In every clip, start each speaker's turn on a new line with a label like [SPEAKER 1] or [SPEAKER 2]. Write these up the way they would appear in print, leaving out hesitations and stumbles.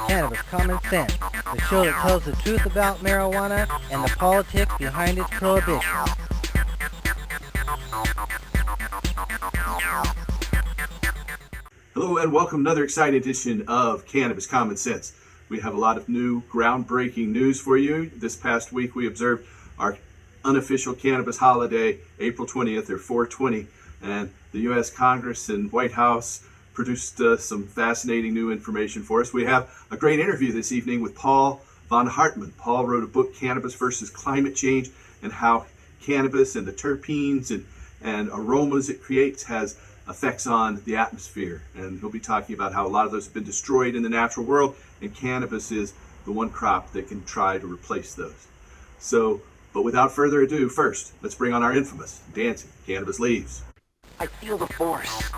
[SPEAKER 1] Cannabis Common Sense, the show that tells the truth about marijuana and the politics behind its prohibition.
[SPEAKER 2] Hello and welcome to another exciting edition of Cannabis Common Sense. We have a lot of new groundbreaking news for you. This past week we observed our unofficial cannabis holiday, April 20th or 420, and the U.S. Congress and White House produced some fascinating new information for us. We have a great interview this evening with J Von Hartman. Paul wrote a book, Cannabis versus Climate Change, and how cannabis and the terpenes and aromas it creates has effects on the atmosphere. And he'll be talking about how a lot of those have been destroyed in the natural world, and cannabis is the one crop that can try to replace those. But without further ado, first, let's bring on our infamous dancing cannabis leaves.
[SPEAKER 1] I feel the force.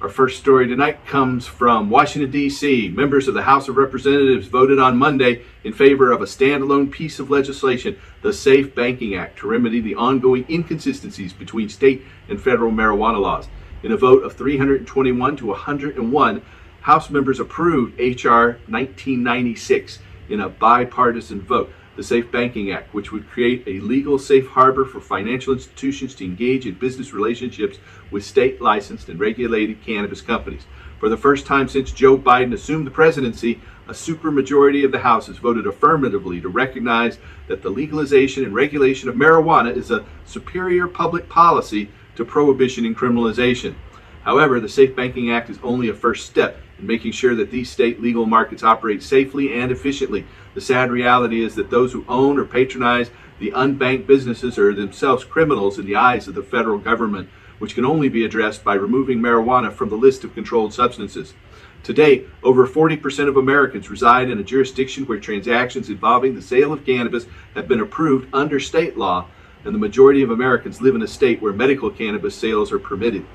[SPEAKER 2] Our first story tonight comes from Washington, D.C. Members of the House of Representatives voted on Monday in favor of a standalone piece of legislation, the SAFE Banking Act, to remedy the ongoing inconsistencies between state and federal marijuana laws. In a vote of 321 to 101, House members approved H.R. 1996 in a bipartisan vote. The SAFE Banking Act, which would create a legal safe harbor for financial institutions to engage in business relationships with state licensed and regulated cannabis companies. For the first time since Joe Biden assumed the presidency, a supermajority of the House has voted affirmatively to recognize that the legalization and regulation of marijuana is a superior public policy to prohibition and criminalization. However, the SAFE Banking Act is only a first step in making sure that these state legal markets operate safely and efficiently. The sad reality is that those who own or patronize the unbanked businesses are themselves criminals in the eyes of the federal government, which can only be addressed by removing marijuana from the list of controlled substances. To date, over 40% of Americans reside in a jurisdiction where transactions involving the sale of cannabis have been approved under state law, and the majority of Americans live in a state where medical cannabis sales are permitted.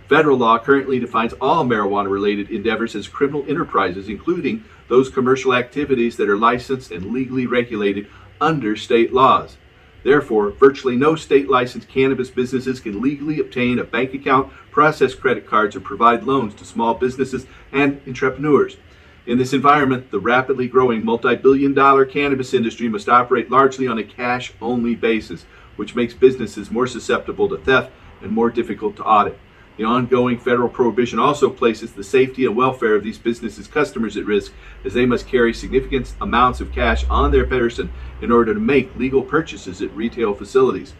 [SPEAKER 2] Federal law currently defines all marijuana-related endeavors as criminal enterprises, including those commercial activities that are licensed and legally regulated under state laws. Therefore, virtually no state-licensed cannabis businesses can legally obtain a bank account, process credit cards, or provide loans to small businesses and entrepreneurs. In this environment, the rapidly growing multi-billion-dollar cannabis industry must operate largely on a cash-only basis, which makes businesses more susceptible to theft and more difficult to audit. The ongoing federal prohibition also places the safety and welfare of these businesses' customers at risk, as they must carry significant amounts of cash on their person in order to make legal purchases at retail facilities.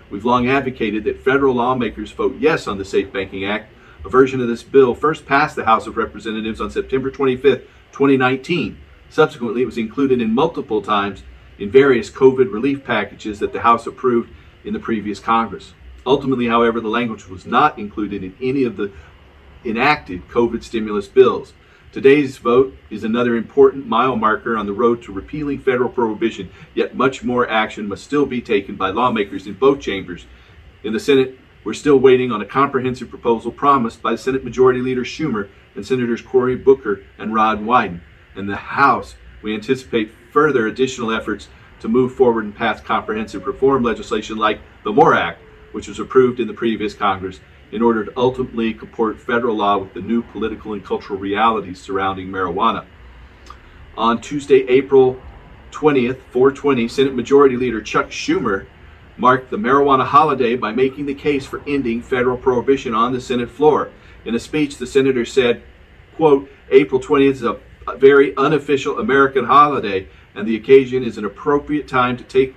[SPEAKER 2] We've long advocated that federal lawmakers vote yes on the SAFE Banking Act. A version of this bill first passed the House of Representatives on September 25, 2019. Subsequently, it was included in multiple times in various COVID relief packages that the House approved in the previous Congress. Ultimately, however, the language was not included in any of the enacted COVID stimulus bills. Today's vote is another important mile marker on the road to repealing federal prohibition, yet much more action must still be taken by lawmakers in both chambers. In the Senate, we're still waiting on a comprehensive proposal promised by Senate Majority Leader Schumer and Senators Cory Booker and Rod Wyden. In the House, we anticipate further additional efforts to move forward and pass comprehensive reform legislation like the MORE Act, which was approved in the previous Congress, in order to ultimately comport federal law with the new political and cultural realities surrounding marijuana. On Tuesday, April 20th, 420, Senate Majority Leader Chuck Schumer marked the marijuana holiday by making the case for ending federal prohibition on the Senate floor. In a speech, the senator said, quote, April 20th is a very unofficial American holiday, and the occasion is an appropriate time to take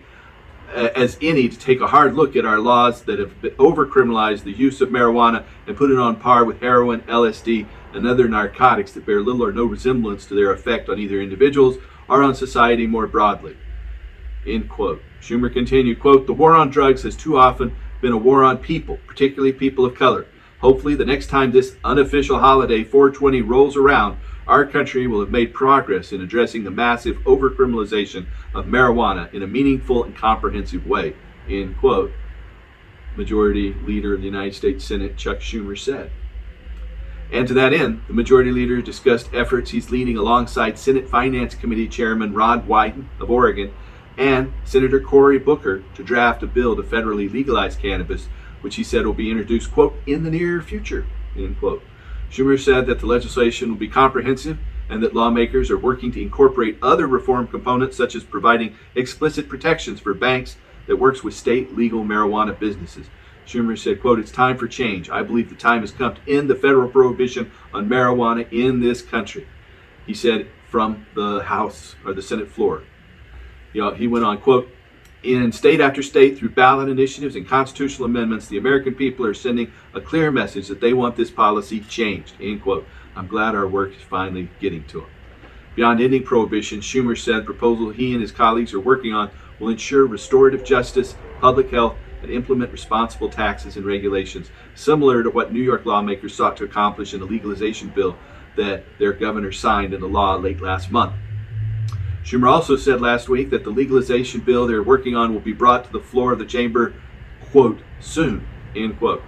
[SPEAKER 2] a hard look at our laws that have over-criminalized the use of marijuana and put it on par with heroin, LSD, and other narcotics that bear little or no resemblance to their effect on either individuals or on society more broadly. end quote. Schumer continued, quote, "The war on drugs has too often been a war on people, particularly people of color. Hopefully the next time this unofficial holiday 420 rolls around, our country will have made progress in addressing the massive overcriminalization of marijuana in a meaningful and comprehensive way," end quote. Majority Leader of the United States Senate Chuck Schumer said. And to that end, the Majority Leader discussed efforts he's leading alongside Senate Finance Committee Chairman Rod Wyden of Oregon and Senator Cory Booker to draft a bill to federally legalize cannabis, which he said will be introduced, quote, "in the near future," end quote. Schumer said that the legislation will be comprehensive and that lawmakers are working to incorporate other reform components, such as providing explicit protections for banks that works with state legal marijuana businesses. Schumer said, quote, "It's time for change. I believe the time has come to end the federal prohibition on marijuana in this country," he said from the House or the Senate floor. He went on, quote, "In state after state, through ballot initiatives and constitutional amendments, the American people are sending a clear message that they want this policy changed," end quote. "I'm glad our work is finally getting to them." Beyond ending prohibition, Schumer said the proposal he and his colleagues are working on will ensure restorative justice, public health, and implement responsible taxes and regulations, similar to what New York lawmakers sought to accomplish in the legalization bill that their governor signed into law late last month. Schumer also said last week that the legalization bill they're working on will be brought to the floor of the chamber, quote, "soon," end quote.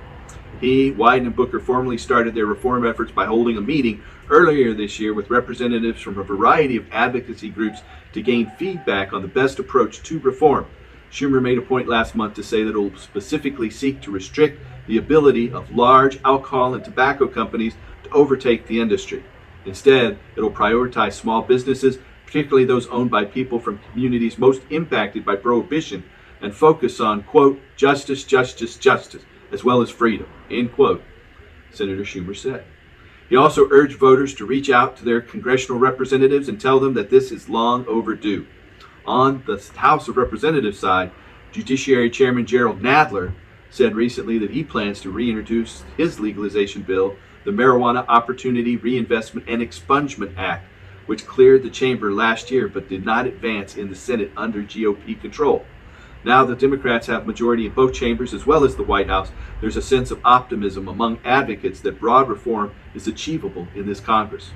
[SPEAKER 2] He, Wyden, and Booker formally started their reform efforts by holding a meeting earlier this year with representatives from a variety of advocacy groups to gain feedback on the best approach to reform. Schumer made a point last month to say that it will specifically seek to restrict the ability of large alcohol and tobacco companies to overtake the industry. Instead, it will prioritize small businesses, particularly those owned by people from communities most impacted by prohibition, and focus on, quote, "justice, justice, justice, as well as freedom," end quote, Senator Schumer said. He also urged voters to reach out to their congressional representatives and tell them that this is long overdue. On the House of Representatives side, Judiciary Chairman Gerald Nadler said recently that he plans to reintroduce his legalization bill, the Marijuana Opportunity Reinvestment and Expungement Act, which cleared the chamber last year but did not advance in the Senate under GOP control. Now the Democrats have majority in both chambers as well as the White House. There's a sense of optimism among advocates that broad reform is achievable in this Congress.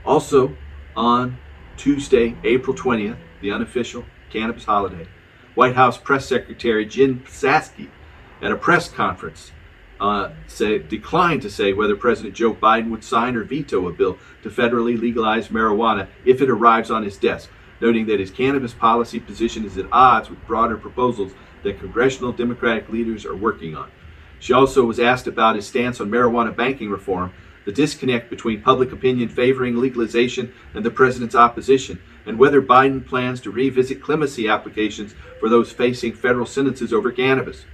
[SPEAKER 2] Also, on Tuesday, April 20th, the unofficial cannabis holiday, White House Press Secretary Jen Psaki at a press conference declined to say whether President Joe Biden would sign or veto a bill to federally legalize marijuana if it arrives on his desk, noting that his cannabis policy position is at odds with broader proposals that congressional Democratic leaders are working on. She also was asked about his stance on marijuana banking reform, the disconnect between public opinion favoring legalization and the president's opposition, and whether Biden plans to revisit clemency applications for those facing federal sentences over cannabis.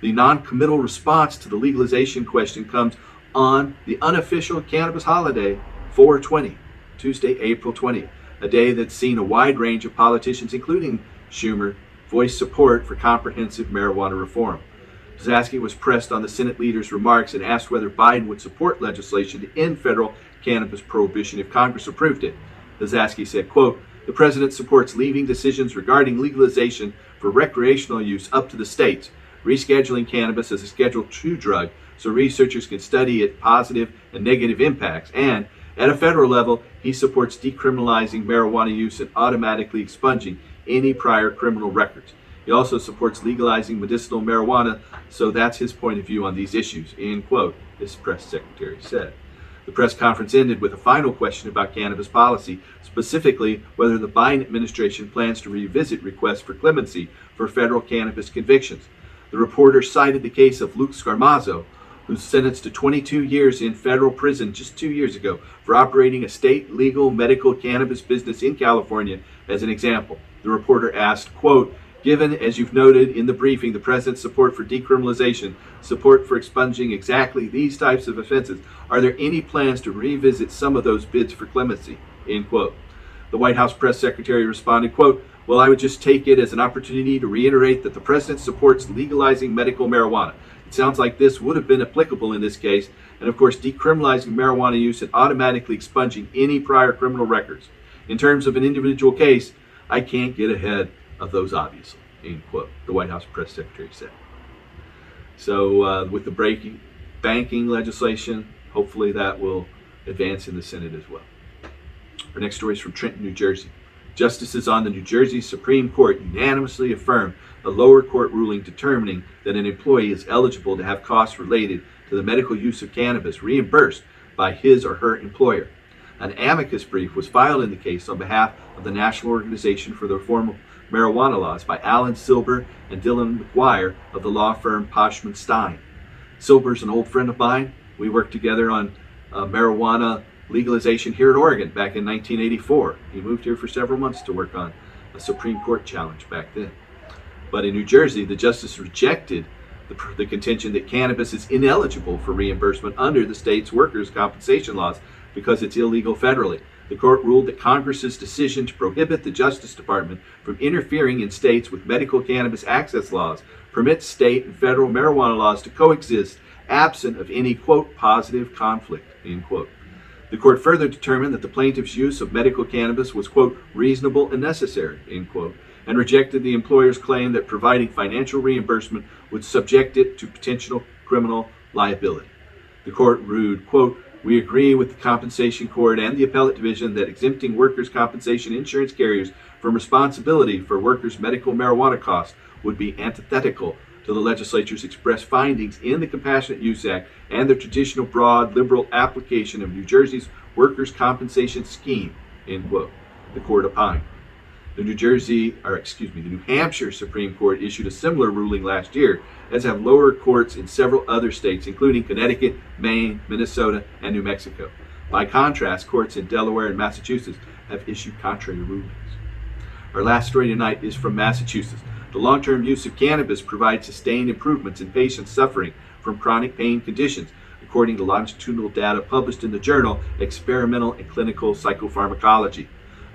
[SPEAKER 2] The non-committal response to the legalization question comes on the unofficial cannabis holiday, 420, Tuesday, April 20th, a day that's seen a wide range of politicians, including Schumer, voice support for comprehensive marijuana reform. Psaki was pressed on the Senate leader's remarks and asked whether Biden would support legislation to end federal cannabis prohibition if Congress approved it. Psaki said, quote, "The president supports leaving decisions regarding legalization for recreational use up to the states, rescheduling cannabis as a Schedule II drug so researchers can study its positive and negative impacts, and at a federal level, he supports decriminalizing marijuana use and automatically expunging any prior criminal records. He also supports legalizing medicinal marijuana, so that's his point of view on these issues," end quote, his press secretary said. The press conference ended with a final question about cannabis policy, specifically whether the Biden administration plans to revisit requests for clemency for federal cannabis convictions. The reporter cited the case of Luke Scarmazzo, who was sentenced to 22 years in federal prison just 2 years ago for operating a state legal medical cannabis business in California as an example. The reporter asked, quote, "Given, as you've noted in the briefing, the president's support for decriminalization, support for expunging exactly these types of offenses, are there any plans to revisit some of those bids for clemency?" End quote. The White House press secretary responded, quote, "Well, I would just take it as an opportunity to reiterate that the president supports legalizing medical marijuana. It sounds like this would have been applicable in this case, and of course decriminalizing marijuana use and automatically expunging any prior criminal records. In terms of an individual case, I can't get ahead of those obviously, end quote, the White House press secretary said. So with the banking legislation, hopefully that will advance in the Senate as well. Our next story is from Trenton, New Jersey. Justices on the New Jersey Supreme Court unanimously affirmed a lower court ruling determining that an employee is eligible to have costs related to the medical use of cannabis reimbursed by his or her employer. An amicus brief was filed in the case on behalf of the National Organization for the Reform of Marijuana Laws by Alan Silber and Dylan McGuire of the law firm Poshman Stein. Silber's an old friend of mine. We worked together on marijuana legalization here in Oregon back in 1984. He moved here for several months to work on a Supreme Court challenge back then. But in New Jersey, the justice rejected the contention that cannabis is ineligible for reimbursement under the state's workers' compensation laws because it's illegal federally. The court ruled that Congress's decision to prohibit the Justice Department from interfering in states with medical cannabis access laws permits state and federal marijuana laws to coexist absent of any, quote, positive conflict, end quote. The court further determined that the plaintiff's use of medical cannabis was, quote, reasonable and necessary, end quote, and rejected the employer's claim that providing financial reimbursement would subject it to potential criminal liability. The court ruled, quote, we agree with the Compensation Court and the Appellate Division that exempting workers' compensation insurance carriers from responsibility for workers' medical marijuana costs would be antithetical to the legislature's express findings in the Compassionate Use Act and the traditional broad liberal application of New Jersey's workers' compensation scheme, end quote. The court opined. The New Hampshire Supreme Court issued a similar ruling last year, as have lower courts in several other states, including Connecticut, Maine, Minnesota, and New Mexico. By contrast, courts in Delaware and Massachusetts have issued contrary rulings. Our last story tonight is from Massachusetts. The long-term use of cannabis provides sustained improvements in patients suffering from chronic pain conditions, according to longitudinal data published in the journal Experimental and Clinical Psychopharmacology.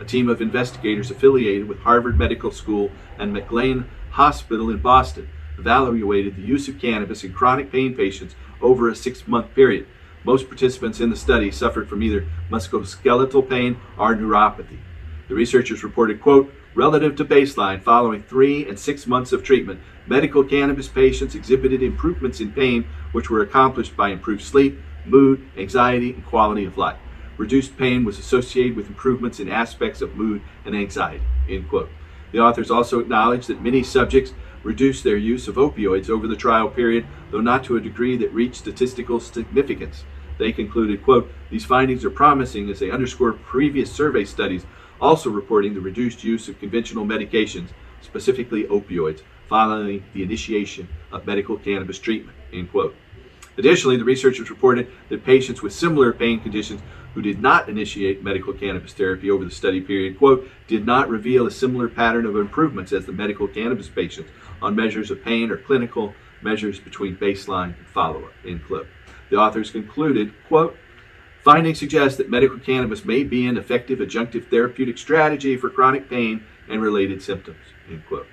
[SPEAKER 2] A team of investigators affiliated with Harvard Medical School and McLean Hospital in Boston evaluated the use of cannabis in chronic pain patients over a 6-month period. Most participants in the study suffered from either musculoskeletal pain or neuropathy. The researchers reported, quote, relative to baseline following 3 and 6 months of treatment, medical cannabis patients exhibited improvements in pain which were accomplished by improved sleep, mood, anxiety, and quality of life. Reduced pain was associated with improvements in aspects of mood and anxiety, end quote. The authors also acknowledged that many subjects reduced their use of opioids over the trial period, though not to a degree that reached statistical significance. They concluded, quote, these findings are promising as they underscore previous survey studies also reporting the reduced use of conventional medications, specifically opioids, following the initiation of medical cannabis treatment, end quote. Additionally, the researchers reported that patients with similar pain conditions who did not initiate medical cannabis therapy over the study period, quote, did not reveal a similar pattern of improvements as the medical cannabis patients on measures of pain or clinical measures between baseline and follow-up, end quote. The authors concluded, quote, findings suggest that medical cannabis may be an effective adjunctive therapeutic strategy for chronic pain and related symptoms, end quote.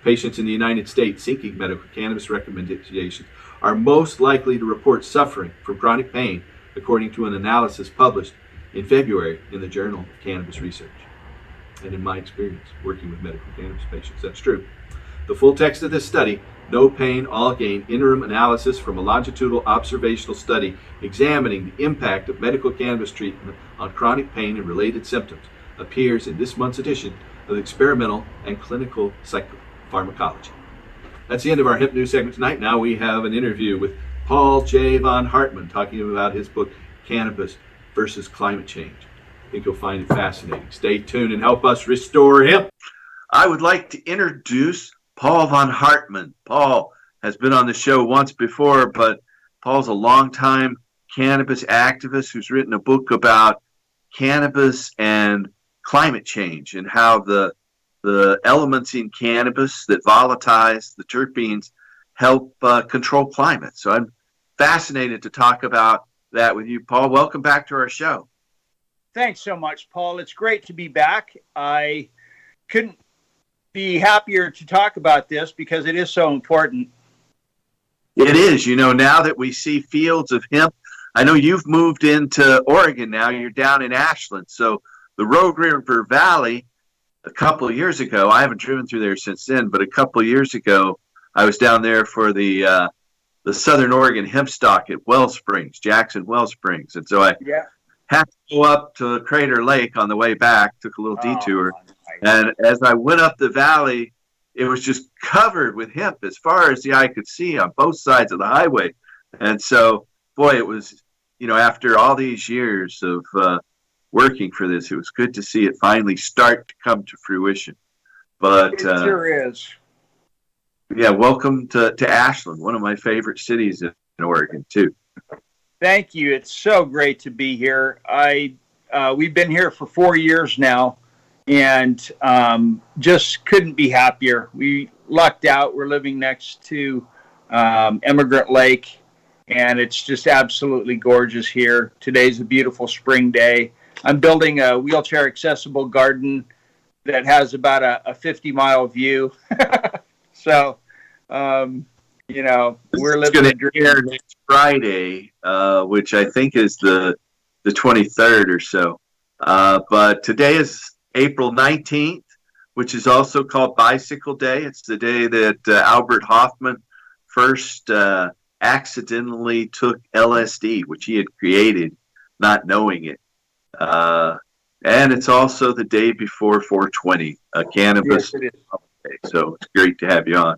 [SPEAKER 2] Patients in the United States seeking medical cannabis recommendations are most likely to report suffering from chronic pain, according to an analysis published in February in the Journal of Cannabis Research. And in my experience working with medical cannabis patients, that's true. The full text of this study, No Pain, All Gain, Interim Analysis from a Longitudinal Observational Study examining the impact of medical cannabis treatment on chronic pain and related symptoms, appears in this month's edition of Experimental and Clinical Psychopharmacology. That's the end of our Hemp News segment tonight. Now we have an interview with Paul J. Von Hartman talking about his book, Cannabis versus Climate Change. I think you'll find it fascinating. Stay tuned and help us restore hemp. I would like to introduce Paul Von Hartman. Paul has been on the show once before, but Paul's a longtime cannabis activist who's written a book about cannabis and climate change and how the elements in cannabis that volatilize the terpenes help control climate. So I'm fascinated to talk about that with you, Paul. Welcome back to our show.
[SPEAKER 3] Thanks so much, Paul. It's great to be back. I couldn't be happier to talk about this because it is so important.
[SPEAKER 2] It is. You know, now that we see fields of hemp, I know you've moved into Oregon now. You're down in Ashland. So the Rogue River Valley
[SPEAKER 4] a couple of years ago, I haven't driven through there since then, but a couple of years ago, I was down there for the Southern Oregon hemp stock at Wells Springs, Jackson Wells Springs, and so I
[SPEAKER 3] Yeah.
[SPEAKER 4] had to go up to Crater Lake on the way back. Took a little detour,
[SPEAKER 3] My
[SPEAKER 4] and as I went up the valley, it was just covered with hemp as far as the eye could see on both sides of the highway. And so, boy, it was, after all these years of working for this, it was good to see it finally start to come to fruition. But
[SPEAKER 3] It sure is.
[SPEAKER 4] yeah, welcome to Ashland, one of my favorite cities in Oregon, too.
[SPEAKER 3] Thank you. It's so great to be here. We've been here for 4 years now, and just couldn't be happier. We lucked out. We're living next to Emigrant Lake, and it's just absolutely gorgeous here. Today's a beautiful spring day. I'm building a wheelchair accessible garden that has about a 50-mile view. So, we're living
[SPEAKER 4] a dream. Air next Friday, which I think is the 23rd or so. But today is April 19th, which is also called Bicycle Day. It's the day that Albert Hoffman first accidentally took LSD, which he had created, not knowing it. And it's also the day before 420, Cannabis Day. So it's great to have you on.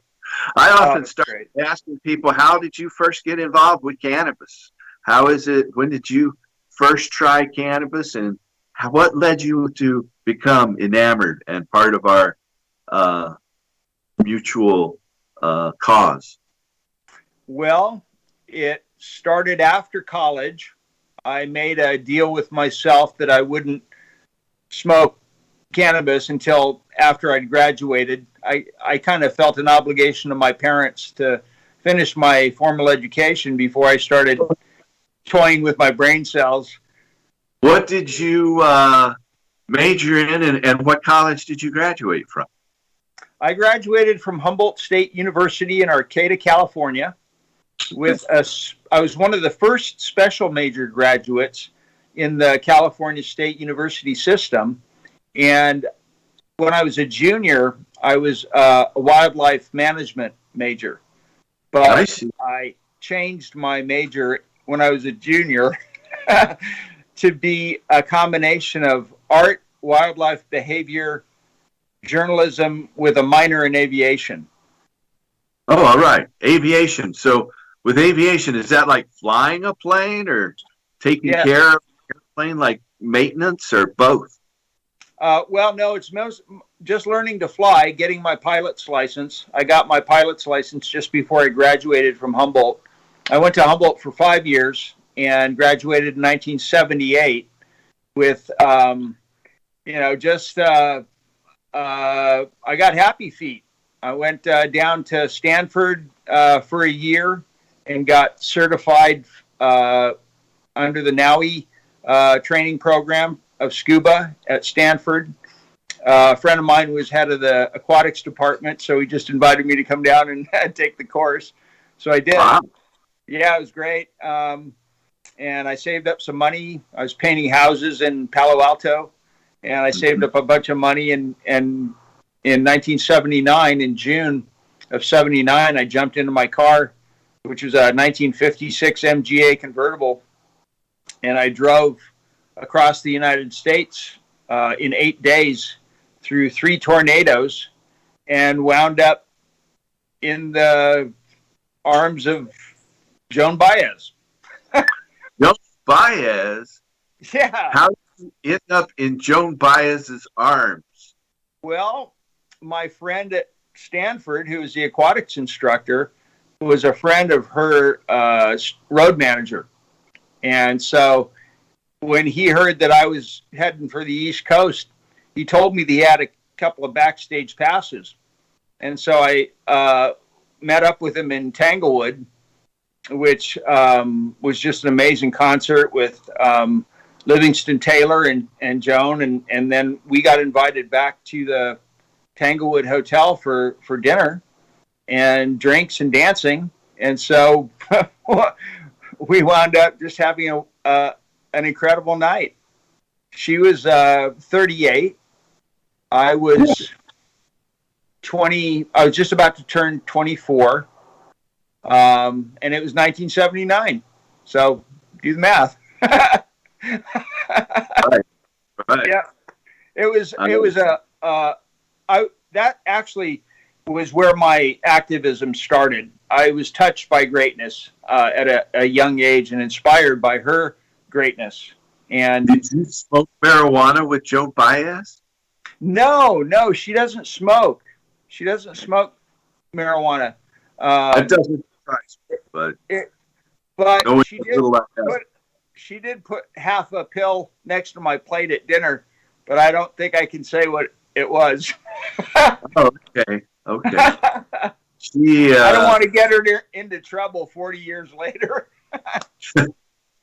[SPEAKER 4] I often start asking people, how did you first get involved with cannabis? How is it? When did you first try cannabis? And what led you to become enamored and part of our mutual cause?
[SPEAKER 3] Well, it started after college. I made a deal with myself that I wouldn't smoke cannabis until after I'd graduated. I kind of felt an obligation to my parents to finish my formal education before I started toying with my brain cells.
[SPEAKER 4] What did you major in, and what college did you graduate from?
[SPEAKER 3] I graduated from Humboldt State University in Arcata, California. I was one of the first special major graduates in the California State University system. And when I was a junior, I was a wildlife management major. But I changed my major when I was a junior to be a combination of art, wildlife behavior, journalism with a minor in aviation.
[SPEAKER 4] Oh, all right. Aviation. So with aviation, is that like flying a plane or taking care of an airplane, like maintenance, or both?
[SPEAKER 3] Well, no, it's just learning to fly, getting my pilot's license. I got my pilot's license just before I graduated from Humboldt. I went to Humboldt for 5 years and graduated in 1978 with, I got happy feet. I went down to Stanford for a year and got certified under the NAUI training program of scuba at Stanford. A friend of mine was head of the aquatics department, so he just invited me to come down and take the course. So I did.
[SPEAKER 4] Wow.
[SPEAKER 3] Yeah, it was great. And I saved up some money. I was painting houses in Palo Alto, and I saved up a bunch of money. And in 1979, in June of 79, I jumped into my car, which was a 1956 MGA convertible, and I drove across the United States in 8 days through 3 tornadoes and wound up in the arms of Joan Baez.
[SPEAKER 4] Joan Baez?
[SPEAKER 3] Yeah.
[SPEAKER 4] How did you end up in Joan Baez's arms?
[SPEAKER 3] Well, my friend at Stanford, who was the aquatics instructor, was a friend of her road manager. And so when he heard that I was heading for the East Coast, he told me that he had a couple of backstage passes. And so I met up with him in Tanglewood, which was just an amazing concert with Livingston Taylor and Joan. And then we got invited back to the Tanglewood Hotel for dinner and drinks and dancing. And so we wound up just having an incredible night. She was 38, I was 20. I was just about to turn 24, and it was 1979. So do the math.
[SPEAKER 4] Right. Right.
[SPEAKER 3] Yeah, it was that actually was where my activism started. I was touched by greatness at a young age and inspired by her greatness. And
[SPEAKER 4] Did you smoke marijuana with Joe Baez?
[SPEAKER 3] no, she doesn't smoke. She doesn't smoke marijuana.
[SPEAKER 4] That doesn't surprise me, but
[SPEAKER 3] But
[SPEAKER 4] no one
[SPEAKER 3] she
[SPEAKER 4] knows
[SPEAKER 3] did
[SPEAKER 4] a little about that.
[SPEAKER 3] she did put half a pill next to my plate at dinner, but I don't think I can say what it was.
[SPEAKER 4] Oh, okay. Okay. She,
[SPEAKER 3] I don't want to get her into trouble 40 years later.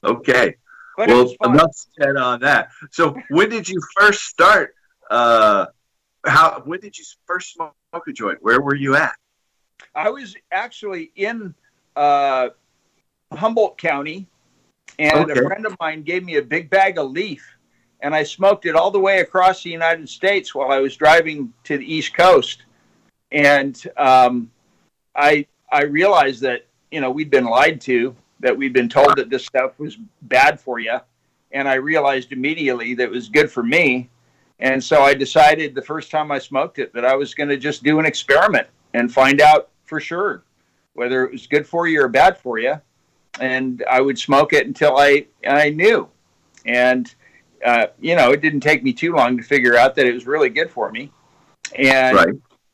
[SPEAKER 4] okay.
[SPEAKER 3] But it
[SPEAKER 4] Well,
[SPEAKER 3] was fun.
[SPEAKER 4] enough said on that. So, when did you first start? When did you first smoke a joint? Where were you at?
[SPEAKER 3] I was actually in Humboldt County, and
[SPEAKER 4] Okay.
[SPEAKER 3] a friend of mine gave me a big bag of leaf, and I smoked it all the way across the United States while I was driving to the East Coast. And I realized that, we'd been lied to, that we'd been told that this stuff was bad for you. And I realized immediately that it was good for me. And so I decided the first time I smoked it that I was going to just do an experiment and find out for sure whether it was good for you or bad for you. And I would smoke it until I knew. And, it didn't take me too long to figure out that it was really good for me. And
[SPEAKER 4] Right.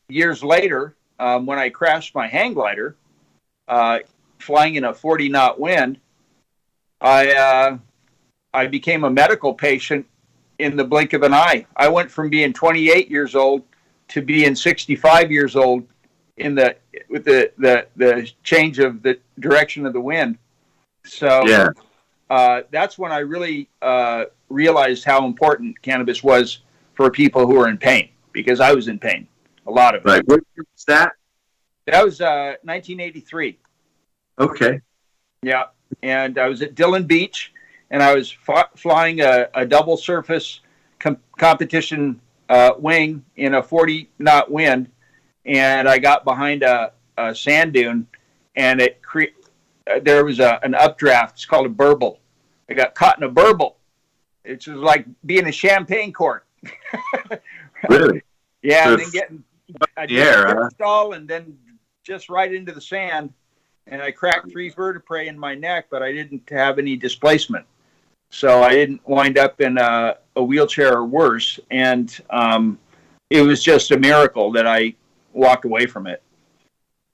[SPEAKER 3] years later, when I crashed my hang glider, flying in a 40-knot wind, I became a medical patient in the blink of an eye. I went from being 28 years old to being 65 years old with the change of the direction of the wind. So
[SPEAKER 4] Yeah.
[SPEAKER 3] that's when I really realized how important cannabis was for people who are in pain, because I was in pain, a lot of it.
[SPEAKER 4] Right. What year was that?
[SPEAKER 3] That was 1983.
[SPEAKER 4] Okay.
[SPEAKER 3] Yeah, and I was at Dillon Beach, and I was flying a double surface competition wing in a 40-knot wind, and I got behind a sand dune, and there was an updraft. It's called a burble. I got caught in a burble. It was like being a champagne cork.
[SPEAKER 4] Really?
[SPEAKER 3] Yeah,
[SPEAKER 4] So
[SPEAKER 3] and then getting
[SPEAKER 4] the air, huh?
[SPEAKER 3] stall, and then just right into the sand. And I cracked 3 vertebrae in my neck, but I didn't have any displacement. So I didn't wind up in a wheelchair or worse. And it was just a miracle that I walked away from it.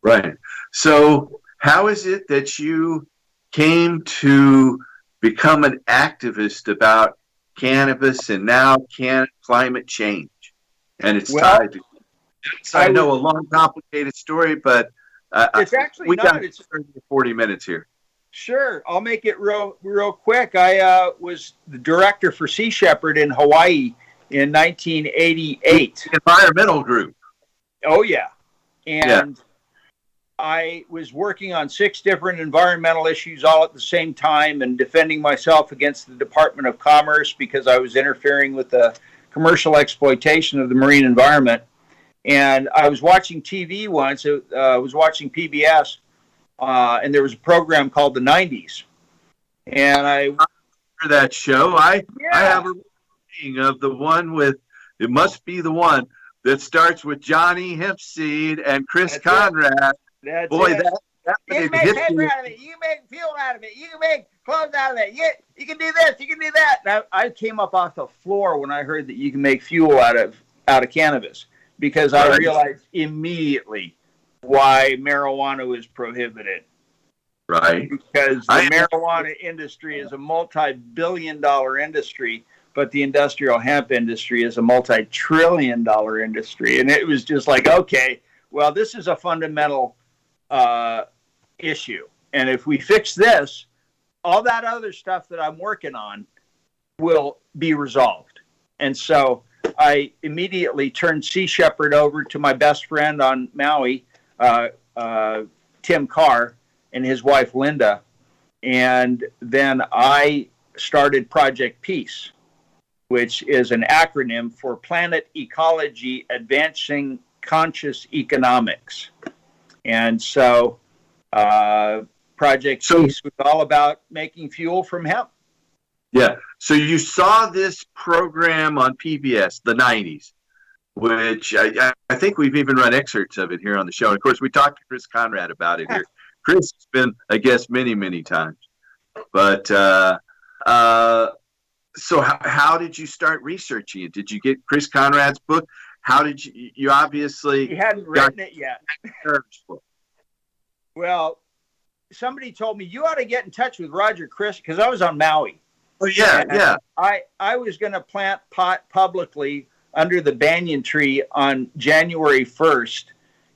[SPEAKER 4] Right. So, how is it that you came to become an activist about cannabis and now climate change? And it's tied to. I know a long, complicated story, but
[SPEAKER 3] it's actually
[SPEAKER 4] we
[SPEAKER 3] not.
[SPEAKER 4] got
[SPEAKER 3] It's
[SPEAKER 4] 30 to 40 minutes here.
[SPEAKER 3] Sure, I'll make it real quick. I was the director for Sea Shepherd in Hawaii in 1988.
[SPEAKER 4] Environmental group.
[SPEAKER 3] Oh yeah, and I was working on 6 different environmental issues all at the same time and defending myself against the Department of Commerce because I was interfering with the commercial exploitation of the marine environment. And I was watching TV once. I was watching PBS, and there was a program called The 90s. And I
[SPEAKER 4] remember that show. I have a reading of the one with, it must be the one that starts with Johnny Hempseed and Chris Conrad.
[SPEAKER 3] That's
[SPEAKER 4] Boy,
[SPEAKER 3] it.
[SPEAKER 4] that
[SPEAKER 3] You can make paper out of it. You can make fuel out of it. You can make clothes out of it. You can do this. You can do that. And I came up off the floor when I heard that you can make fuel out of cannabis, because I realized immediately why marijuana was prohibited.
[SPEAKER 4] Right.
[SPEAKER 3] Because the marijuana industry is a multi-billion-dollar industry, but the industrial hemp industry is a multi-trillion-dollar industry. And it was just like, okay, well, this is a fundamental issue. And if we fix this, all that other stuff that I'm working on will be resolved. And so I immediately turned Sea Shepherd over to my best friend on Maui, Tim Carr, and his wife, Linda. And then I started Project Peace. which is an acronym for Planet Ecology Advancing Conscious Economics. And so Project Peace was all about making fuel from hemp.
[SPEAKER 4] Yeah. So you saw this program on PBS, the 90s, which I think we've even run excerpts of it here on the show. And of course, we talked to Chris Conrad about it here. Chris has been a guest many, many times. But so how did you start researching it? Did you get Chris Conrad's book? How did you obviously...
[SPEAKER 3] He hadn't written it yet. Well, somebody told me, you ought to get in touch with Roger Christie, because I was on Maui.
[SPEAKER 4] Oh, yeah,
[SPEAKER 3] and
[SPEAKER 4] yeah.
[SPEAKER 3] I was going to plant pot publicly under the banyan tree on January 1st.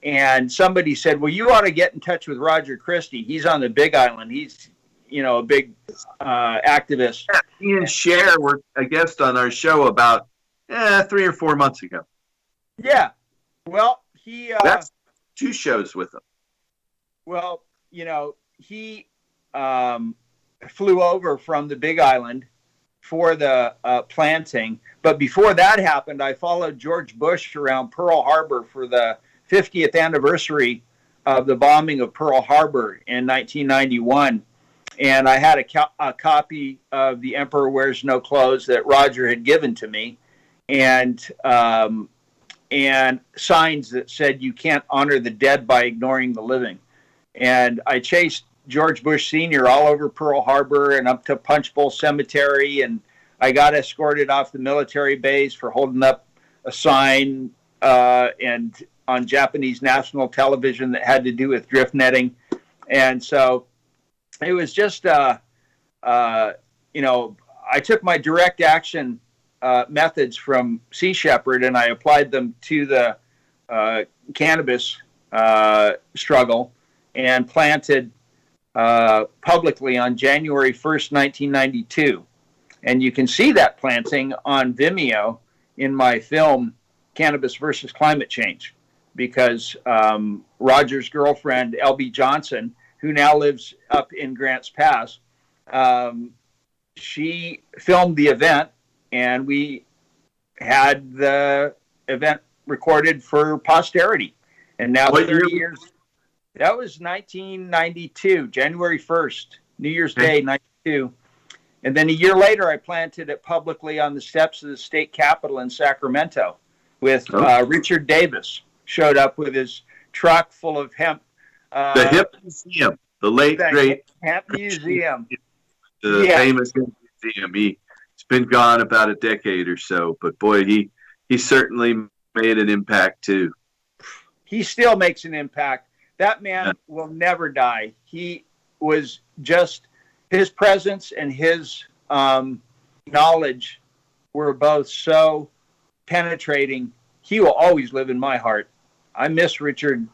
[SPEAKER 3] And somebody said, well, you ought to get in touch with Roger Christie. He's on the Big Island. He's, a big activist.
[SPEAKER 4] Yeah, he and Cher were a guest on our show about 3 or 4 months ago.
[SPEAKER 3] Yeah. Well, he...
[SPEAKER 4] That's 2 shows with him.
[SPEAKER 3] Well, he flew over from the Big Island for the planting. But before that happened, I followed George Bush around Pearl Harbor for the 50th anniversary of the bombing of Pearl Harbor in 1991. And I had a copy of The Emperor Wears No Clothes that Roger had given to me, and signs that said, you can't honor the dead by ignoring the living. And I chased George Bush Sr. all over Pearl Harbor and up to Punch Bowl Cemetery, and I got escorted off the military base for holding up a sign and on Japanese national television that had to do with drift netting. And so it was just, I took my direct action methods from Sea Shepherd and I applied them to the cannabis struggle and planted publicly on January 1st, 1992. And you can see that planting on Vimeo in my film, Cannabis versus Climate Change, because Roger's girlfriend, L.B. Johnson, who now lives up in Grants Pass, she filmed the event, and we had the event recorded for posterity. And now 30 years, that was 1992, January 1st, New Year's Day, 92. And then a year later, I planted it publicly on the steps of the state capitol in Sacramento with Richard Davis, showed up with his truck full of hemp.
[SPEAKER 4] The Hemp Museum, the late, great
[SPEAKER 3] Hemp Museum.
[SPEAKER 4] The famous Hemp Museum. He's been gone about a decade or so, but boy, he certainly made an impact too.
[SPEAKER 3] He still makes an impact. That man will never die. He was just, his presence and his knowledge were both so penetrating. He will always live in my heart. I miss Richard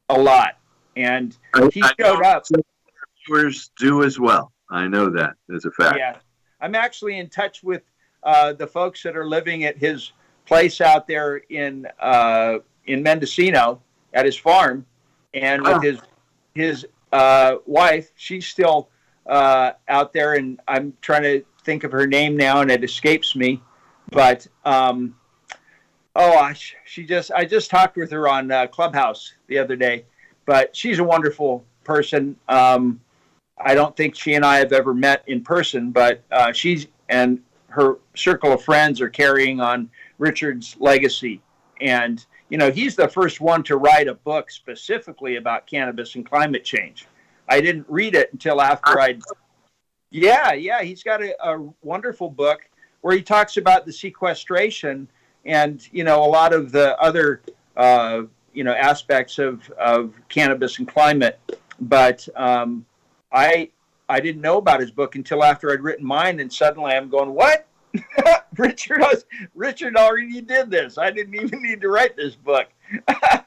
[SPEAKER 3] a lot. And he showed up.
[SPEAKER 4] Viewers do as well. I know that as a fact.
[SPEAKER 3] Yeah. I'm actually in touch with the folks that are living at his place out there in Mendocino at his farm. And with his wife, she's still out there, and I'm trying to think of her name now, and it escapes me. But I just talked with her on Clubhouse the other day. But she's a wonderful person. I don't think she and I have ever met in person, but she's and her circle of friends are carrying on Richard's legacy. And he's the first one to write a book specifically about cannabis and climate change. I didn't read it until after he's got a wonderful book where he talks about the sequestration and, a lot of the other, aspects of cannabis and climate. But I didn't know about his book until after I'd written mine, and suddenly I'm going, what? Richard already did this. I didn't even need to write this book.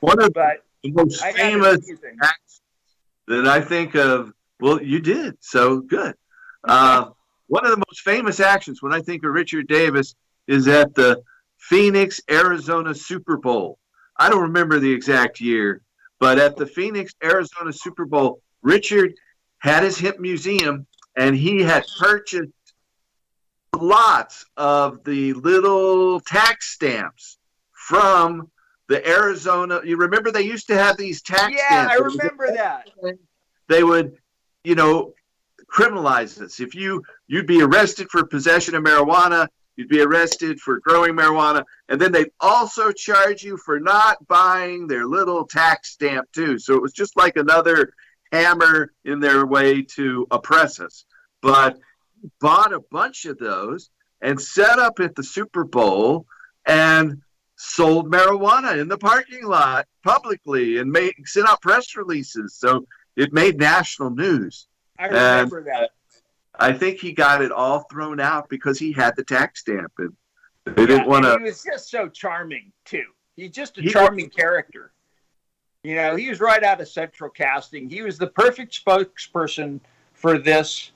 [SPEAKER 4] One of the most famous acts that I think of, well, you did, so good. One of the most famous actions when I think of Richard Davis is at the Phoenix, Arizona Super Bowl. I don't remember the exact year, but at the Phoenix, Arizona Super Bowl, Richard had his hemp museum, and he had purchased lots of the little tax stamps from the Arizona. You remember they used to have these tax
[SPEAKER 3] Yeah,
[SPEAKER 4] stamps.
[SPEAKER 3] I remember that.
[SPEAKER 4] They would, criminalize this. If you'd be arrested for possession of marijuana, you'd be arrested for growing marijuana, and then they'd also charge you for not buying their little tax stamp too. So it was just like another hammer in their way to oppress us. But bought a bunch of those and set up at the Super Bowl and sold marijuana in the parking lot publicly and sent out press releases. So it made national news.
[SPEAKER 3] I remember that.
[SPEAKER 4] I think he got it all thrown out because he had the tax stamp, and they didn't want to.
[SPEAKER 3] He was just so charming too. He's just a charming character. He was right out of Central Casting. He was the perfect spokesperson for this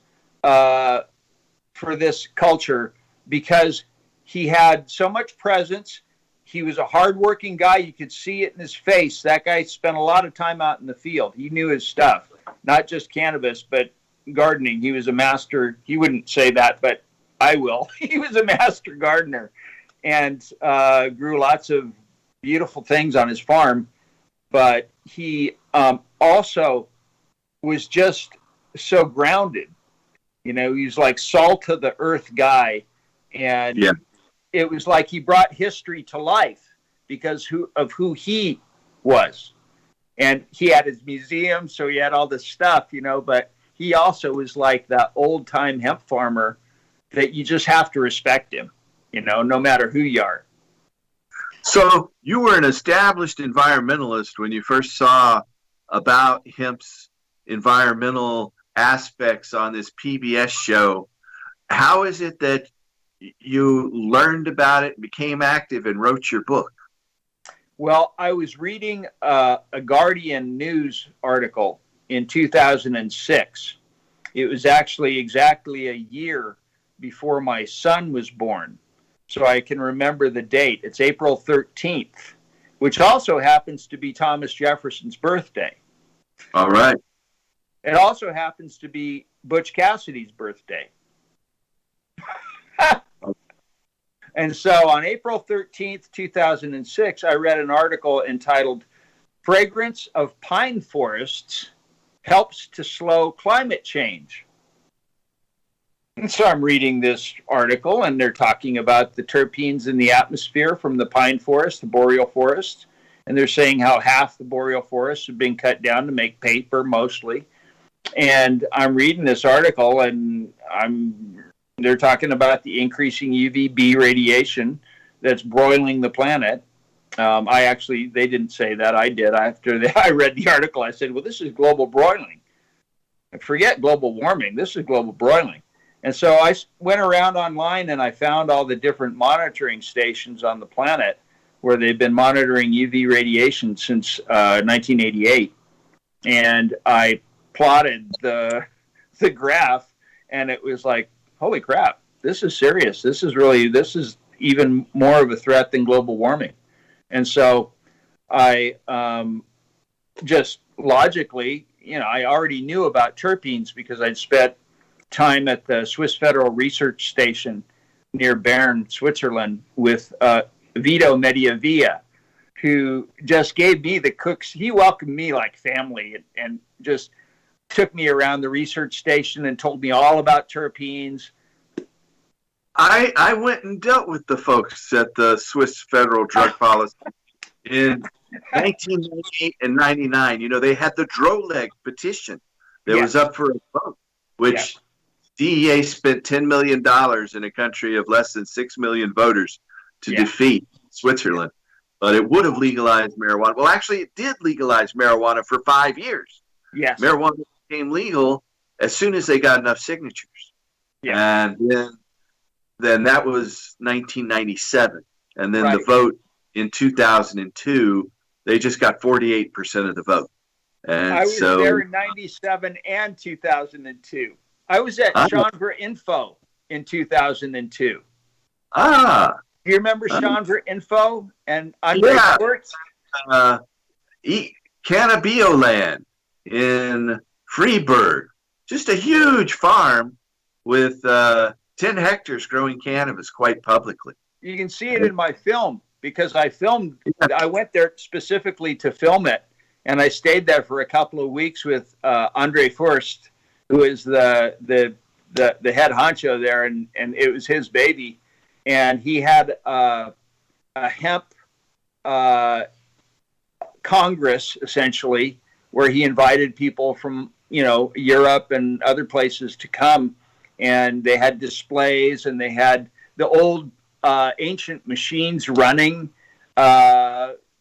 [SPEAKER 3] culture because he had so much presence. He was a hardworking guy. You could see it in his face. That guy spent a lot of time out in the field. He knew his stuff, not just cannabis, but gardening. He was a master. He wouldn't say that, but I will. He was a master gardener and grew lots of beautiful things on his farm. But he also was just so grounded. He was like salt of the earth guy. And it was like he brought history to life because of who he was. And he had his museum, so he had all this stuff, but he also was like that old time hemp farmer that you just have to respect him, no matter who you are.
[SPEAKER 4] So you were an established environmentalist when you first saw about hemp's environmental aspects on this PBS show. How is it that you learned about it, became active, and wrote your book?
[SPEAKER 3] Well, I was reading a Guardian news article in 2006. It was actually exactly a year before my son was born. So I can remember the date. It's April 13th, which also happens to be Thomas Jefferson's birthday.
[SPEAKER 4] All right.
[SPEAKER 3] It also happens to be Butch Cassidy's birthday. And so on April 13th, 2006, I read an article entitled Fragrance of Pine Forests Helps to Slow Climate Change. And so I'm reading this article, and they're talking about the terpenes in the atmosphere from the pine forest, the boreal forest. And they're saying how half the boreal forests have been cut down to make paper mostly. And I'm reading this article, and they're talking about the increasing UVB radiation that's broiling the planet. They didn't say that. I did. After I read the article, I said, well, this is global broiling. Forget global warming. This is global broiling. And so I went around online and I found all the different monitoring stations on the planet where they've been monitoring UV radiation since 1988. And I plotted the graph, and it was like, holy crap, this is serious. This is even more of a threat than global warming. And so I just logically, I already knew about terpenes because I'd spent time at the Swiss Federal Research Station near Bern, Switzerland, with Vito Mediavia, who just gave me the cooks. He welcomed me like family and just took me around the research station and told me all about terpenes.
[SPEAKER 4] I went and dealt with the folks at the Swiss Federal Drug Policy in 1998 and 99. They had the Droleg petition that was up for a vote, which DEA spent $10 million in a country of less than 6 million voters to defeat Switzerland. But it would have legalized marijuana. Well, actually, it did legalize marijuana for 5 years.
[SPEAKER 3] Yes.
[SPEAKER 4] Marijuana became legal as soon as they got enough signatures. Yeah. And then that was 1997. And then the vote in 2002, they just got 48% of the vote. And
[SPEAKER 3] I was there in 97 and 2002. I was at Chandra Info in 2002.
[SPEAKER 4] Ah.
[SPEAKER 3] Do you remember Chandra Info and Andre Sports?
[SPEAKER 4] Cannabioland in Freeburg. Just a huge farm with 10 hectares growing cannabis quite publicly.
[SPEAKER 3] You can see it in my film because I went there specifically to film it. And I stayed there for a couple of weeks with Andre Furst, who is the head honcho there, and it was his baby. And he had a hemp congress, essentially, where he invited people from, Europe and other places to come. And they had displays, and they had the old ancient machines running.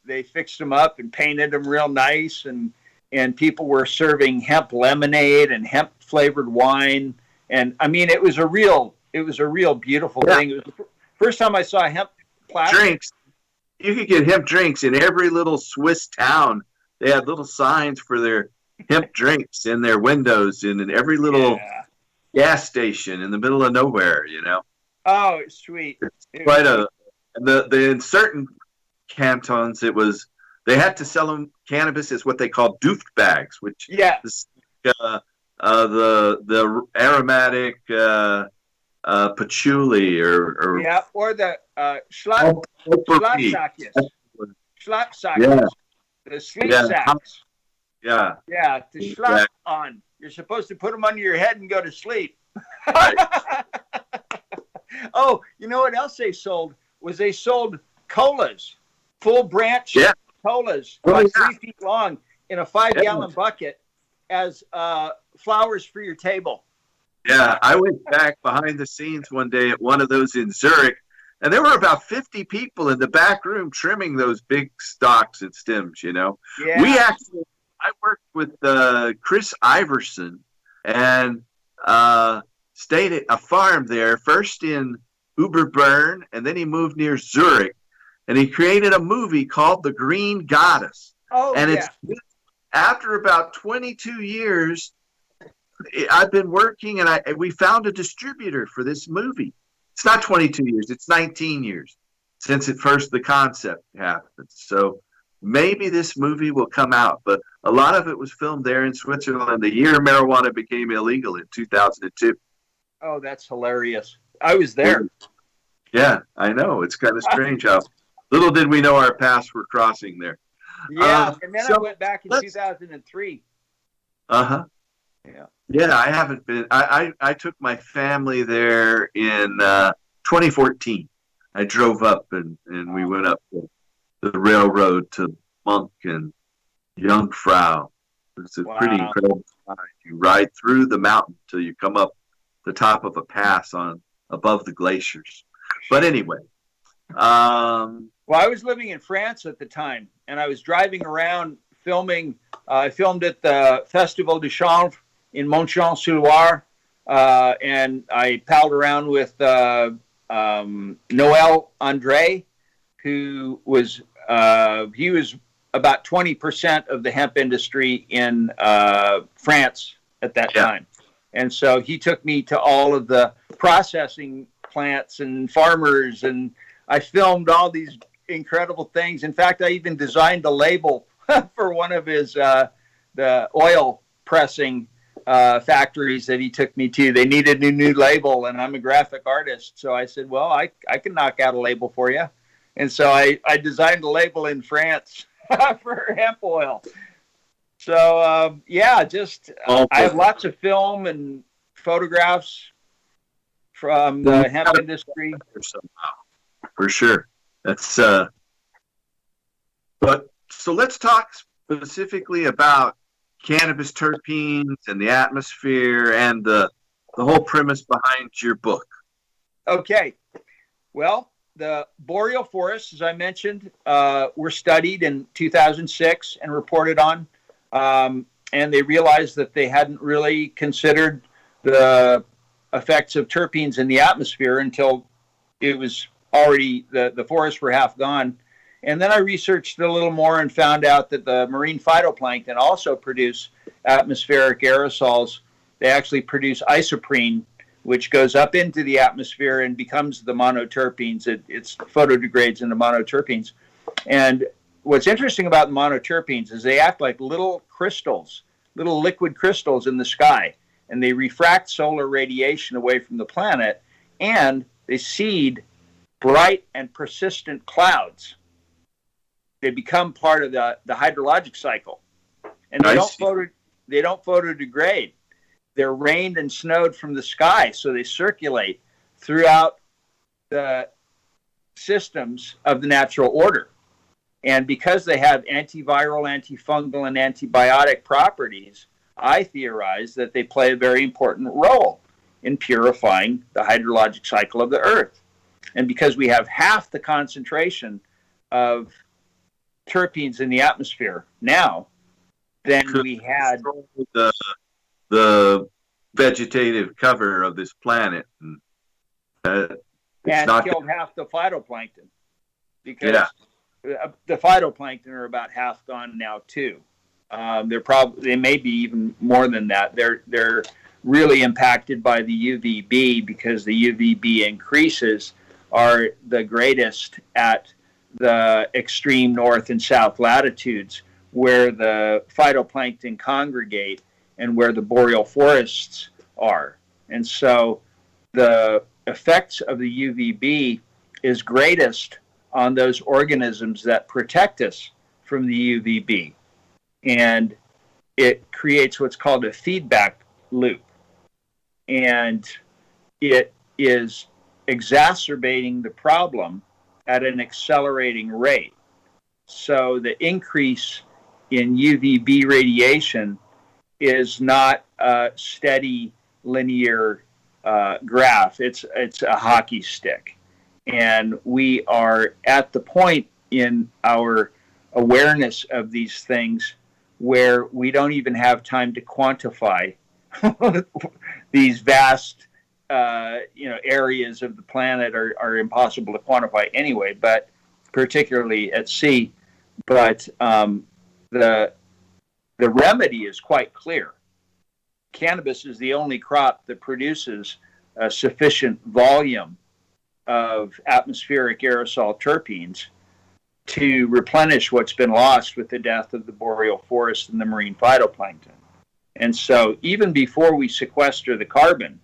[SPEAKER 3] They fixed them up and painted them real nice, and people were serving hemp lemonade and hemp flavored wine. And I mean, it was a real beautiful thing. It was the first time I saw hemp plastic.
[SPEAKER 4] Drinks. You could get hemp drinks in every little Swiss town. They had little signs for their hemp drinks in their windows and in every little gas station in the middle of nowhere,
[SPEAKER 3] Oh, it's sweet.
[SPEAKER 4] It's quite in certain cantons, they had to sell them cannabis as what they call duft bags, which is the aromatic patchouli or
[SPEAKER 3] the schlapsakjes. The sleep sacks.
[SPEAKER 4] Yeah.
[SPEAKER 3] Yeah, to schlap on. You're supposed to put them under your head and go to sleep. Oh, you know what else they sold? They sold colas, full branch colas, about 3 feet long, in a 5-gallon bucket as flowers for your table.
[SPEAKER 4] Yeah, I went back behind the scenes one day at one of those in Zurich, and there were about 50 people in the back room trimming those big stalks and stems, Yeah. I worked with Chris Iverson and stayed at a farm there, first in Oberburn, and then he moved near Zurich, and he created a movie called The Green Goddess.
[SPEAKER 3] Oh,
[SPEAKER 4] and it's after about 22 years, I've been working, and we found a distributor for this movie. It's not 22 years; it's 19 years since the concept happened. So maybe this movie will come out, but a lot of it was filmed there in Switzerland the year marijuana became illegal in 2002.
[SPEAKER 3] Oh, that's hilarious. I was there.
[SPEAKER 4] Yeah, I know. It's kind of strange how little did we know our paths were crossing there.
[SPEAKER 3] Yeah, and then I went back in 2003.
[SPEAKER 4] Uh-huh.
[SPEAKER 3] Yeah.
[SPEAKER 4] Yeah, I haven't been. I took my family there in 2014. I drove up and we went up the railroad to Monk and Jungfrau. It's a pretty incredible ride. You ride through the mountain till you come up the top of a pass above the glaciers. But anyway.
[SPEAKER 3] Well, I was living in France at the time, and I was driving around filming. I filmed at the Festival du Chanvre in Montchamp-sur-Loire, and I palled around with Noel Andre, who was he was about 20% of the hemp industry in France at that time. And so he took me to all of the processing plants and farmers, and I filmed all these incredible things. In fact, I even designed a label for one of his the oil pressing factories that he took me to. They needed a new label, and I'm a graphic artist. So I said, well, I can knock out a label for you. And so I designed a label in France for hemp oil. So, I have lots of film and photographs from the hemp industry.
[SPEAKER 4] For sure. That's, but so let's talk specifically about cannabis terpenes and the atmosphere and the whole premise behind your book.
[SPEAKER 3] Okay. Well, the boreal forests, as I mentioned, were studied in 2006 and reported on. And they realized that they hadn't really considered the effects of terpenes in the atmosphere until it was already, the forests were half gone. And then I researched a little more and found out that the marine phytoplankton also produce atmospheric aerosols. They actually produce isoprene, which goes up into the atmosphere and becomes the monoterpenes. It photodegrades into monoterpenes. And what's interesting about the monoterpenes is they act like little crystals, little liquid crystals in the sky, and they refract solar radiation away from the planet, and they seed bright and persistent clouds. They become part of the hydrologic cycle, and they don't photodegrade. They're rained and snowed from the sky, so they circulate throughout the systems of the natural order. And because they have antiviral, antifungal, and antibiotic properties, I theorize that they play a very important role in purifying the hydrologic cycle of the earth. And because we have half the concentration of terpenes in the atmosphere now than we had
[SPEAKER 4] the vegetative cover of this planet, and
[SPEAKER 3] killed half the phytoplankton, because the phytoplankton are about half gone now too. They may be even more than that. They're really impacted by the UVB, because the UVB increases are the greatest at the extreme north and south latitudes, where the phytoplankton congregate and where the boreal forests are. And so the effects of the UVB is greatest on those organisms that protect us from the UVB. And it creates what's called a feedback loop. And it is exacerbating the problem at an accelerating rate. So the increase in UVB radiation is not a steady linear graph. It's a hockey stick. And we are at the point in our awareness of these things where we don't even have time to quantify these vast areas of the planet are impossible to quantify anyway, but particularly at sea. But the remedy is quite clear. Cannabis is the only crop that produces a sufficient volume of atmospheric aerosol terpenes to replenish what's been lost with the death of the boreal forest and the marine phytoplankton. And so even before we sequester the carbon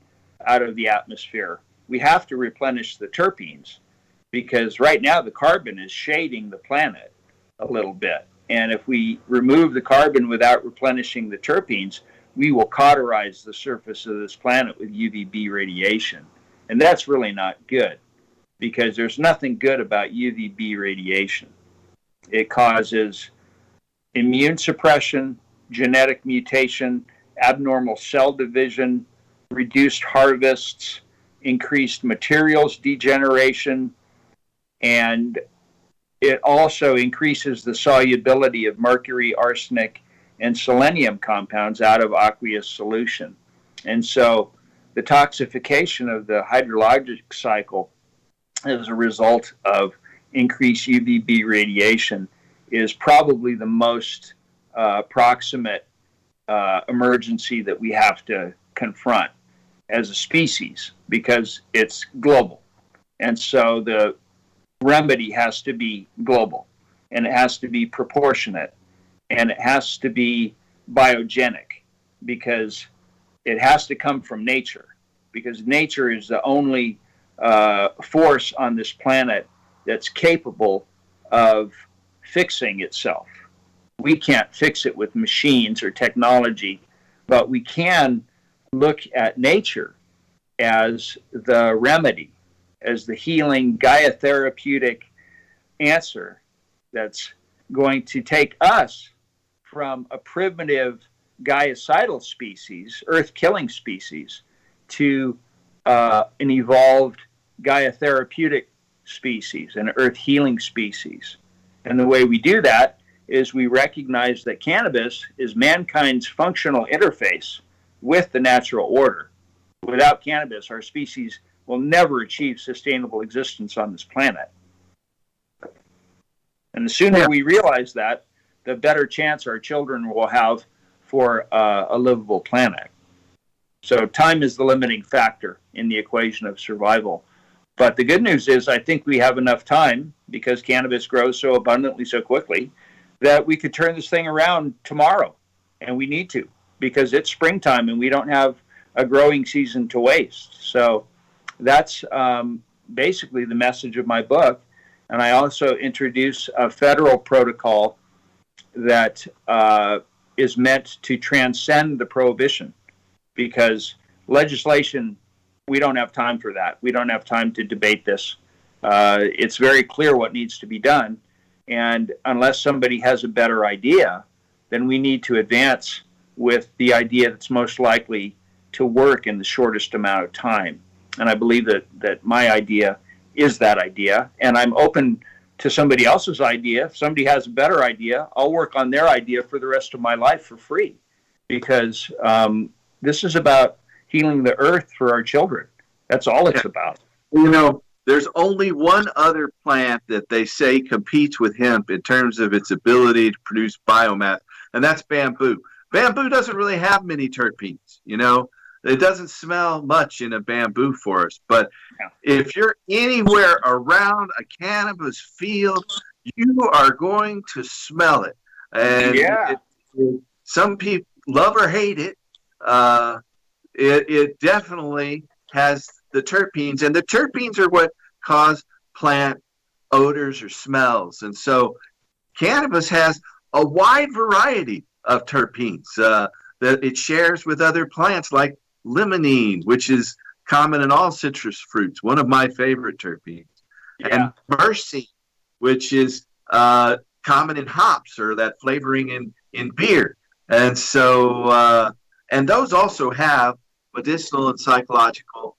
[SPEAKER 3] out of the atmosphere, we have to replenish the terpenes, because right now the carbon is shading the planet a little bit. And if we remove the carbon without replenishing the terpenes, we will cauterize the surface of this planet with UVB radiation. And that's really not good, because there's nothing good about UVB radiation. It causes immune suppression, genetic mutation, abnormal cell division, reduced harvests, increased materials degeneration, and it also increases the solubility of mercury, arsenic, and selenium compounds out of aqueous solution. And so the toxification of the hydrologic cycle as a result of increased UVB radiation is probably the most proximate emergency that we have to confront as a species, because it's global. And so the remedy has to be global, and it has to be proportionate, and it has to be biogenic, because it has to come from nature, because nature is the only force on this planet that's capable of fixing itself. We can't fix it with machines or technology, but we can look at nature as the remedy, as the healing Gaia therapeutic answer that's going to take us from a primitive Gaiacidal species, earth-killing species, to an evolved Gaia therapeutic species, an earth-healing species. And the way we do that is we recognize that cannabis is mankind's functional interface with the natural order. Without cannabis, our species will never achieve sustainable existence on this planet. And the sooner we realize that, the better chance our children will have for a livable planet. So time is the limiting factor in the equation of survival. But the good news is I think we have enough time, because cannabis grows so abundantly so quickly, that we could turn this thing around tomorrow. And we need to, because it's springtime and we don't have a growing season to waste. So that's basically the message of my book. And I also introduce a federal protocol that is meant to transcend the prohibition, because legislation, we don't have time for that. We don't have time to debate this. It's very clear what needs to be done. And unless somebody has a better idea, then we need to advance with the idea that's most likely to work in the shortest amount of time. And I believe that my idea is that idea. And I'm open to somebody else's idea. If somebody has a better idea, I'll work on their idea for the rest of my life for free. Because this is about healing the earth for our children. That's all it's about.
[SPEAKER 4] You know, there's only one other plant that they say competes with hemp in terms of its ability to produce biomass, and that's bamboo. Bamboo doesn't really have many terpenes, you know. It doesn't smell much in a bamboo forest, but if you're anywhere around a cannabis field, you are going to smell it. And some people love or hate it. It definitely has the terpenes, and the terpenes are what cause plant odors or smells. And so cannabis has a wide variety of terpenes that it shares with other plants, like limonene, which is common in all citrus fruits, one of my favorite terpenes, and myrcene, which is common in hops, or that flavoring in beer. And so, and those also have medicinal and psychological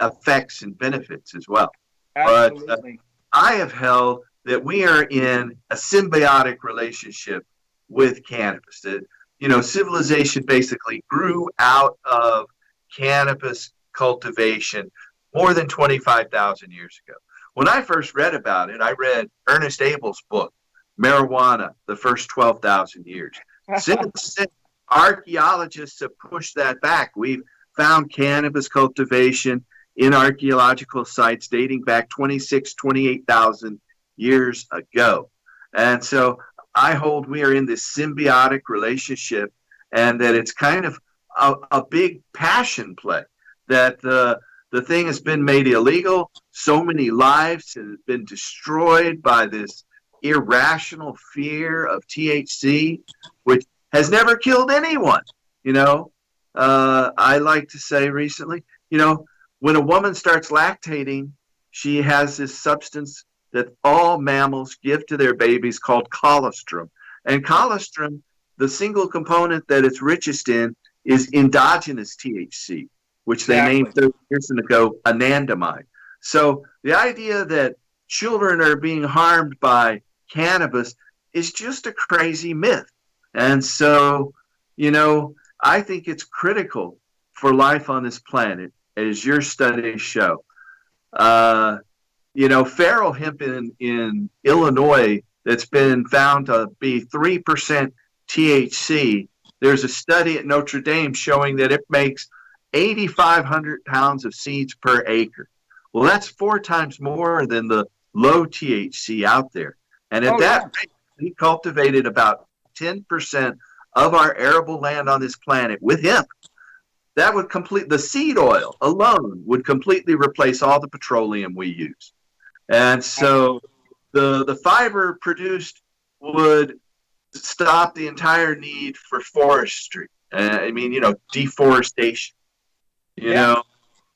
[SPEAKER 4] effects and benefits as well.
[SPEAKER 3] Absolutely.
[SPEAKER 4] But I have held that we are in a symbiotic relationship with cannabis. That, you know, civilization basically grew out of cannabis cultivation more than 25,000 years ago. When I first read about it, I read Ernest Abel's book, Marijuana, the First 12,000 Years. Since then, archaeologists have pushed that back. We've found cannabis cultivation in archaeological sites dating back 28,000 years ago. And so I hold we are in this symbiotic relationship, and that it's kind of a big passion play, that the thing has been made illegal. So many lives have been destroyed by this irrational fear of THC, which has never killed anyone. You know, I like to say recently, you know, when a woman starts lactating, she has this substance that all mammals give to their babies called colostrum. And colostrum, the single component that it's richest in, is endogenous THC, which they named 30 years ago anandamide. So the idea that children are being harmed by cannabis is just a crazy myth. And so, you know, I think it's critical for life on this planet, as your studies show. You know, feral hemp in Illinois that's been found to be 3% THC. There's a study at Notre Dame showing that it makes 8,500 pounds of seeds per acre. Well, that's 4 times more than the low THC out there. And at rate, we cultivated about 10% of our arable land on this planet with hemp. That would complete, the seed oil alone would completely replace all the petroleum we use. And so the fiber produced would stop the entire need for forestry. I mean, you know, deforestation. You know,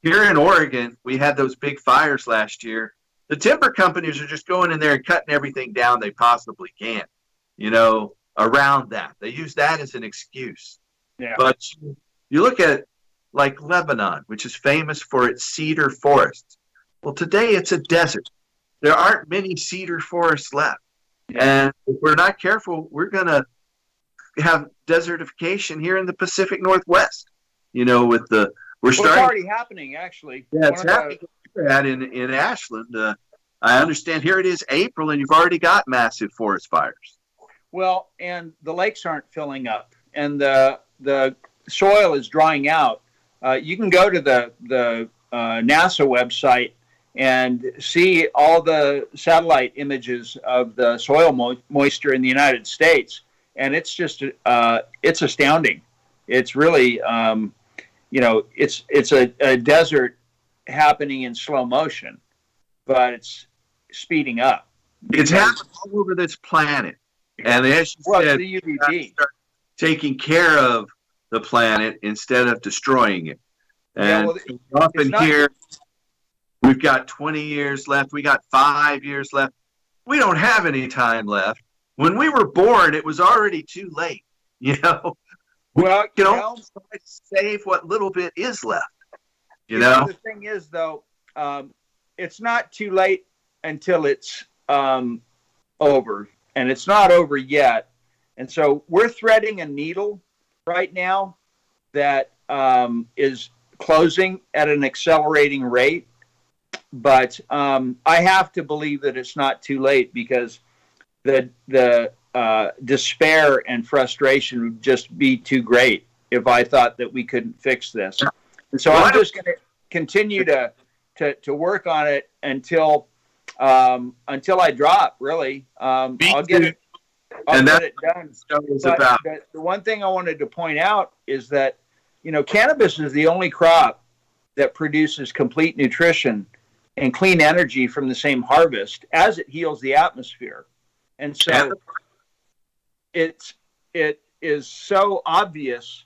[SPEAKER 4] here in Oregon, we had those big fires last year. The timber companies are just going in there and cutting everything down they possibly can, you know, around that. They use that as an excuse.
[SPEAKER 3] Yeah.
[SPEAKER 4] But you look at like Lebanon, which is famous for its cedar forests. Well, today it's a desert. There aren't many cedar forests left. And if we're not careful, we're going to have desertification here in the Pacific Northwest. You know, with the,
[SPEAKER 3] it's already happening, actually.
[SPEAKER 4] Yeah, it's happening in Ashland. I understand here it is April, and you've already got massive forest fires.
[SPEAKER 3] Well, and the lakes aren't filling up, and the soil is drying out. You can go to the NASA website and see all the satellite images of the soil moisture in the United States, and it's just it's astounding. It's really you know, it's a desert happening in slow motion, but it's speeding up.
[SPEAKER 4] It's happening all over this planet. And as you said,
[SPEAKER 3] the
[SPEAKER 4] we have to
[SPEAKER 3] UVB.
[SPEAKER 4] start taking care of the planet instead of destroying it. And we often hear we've got 20 years left, we got 5 years left. We don't have any time left. When we were born, it was already too late.
[SPEAKER 3] Well,
[SPEAKER 4] you know, try to save what little bit is left. You know,
[SPEAKER 3] the thing is, though, it's not too late until it's over, and it's not over yet. And so we're threading a needle right now that is closing at an accelerating rate. But I have to believe that it's not too late, because the despair and frustration would just be too great if I thought that we couldn't fix this. And so I'm just going to continue to work on it until I drop. Really, I'll get it. I'll get it done. But the one thing I wanted to point out is that, cannabis is the only crop that produces complete nutrition and clean energy from the same harvest as it heals the atmosphere. And so it is so obvious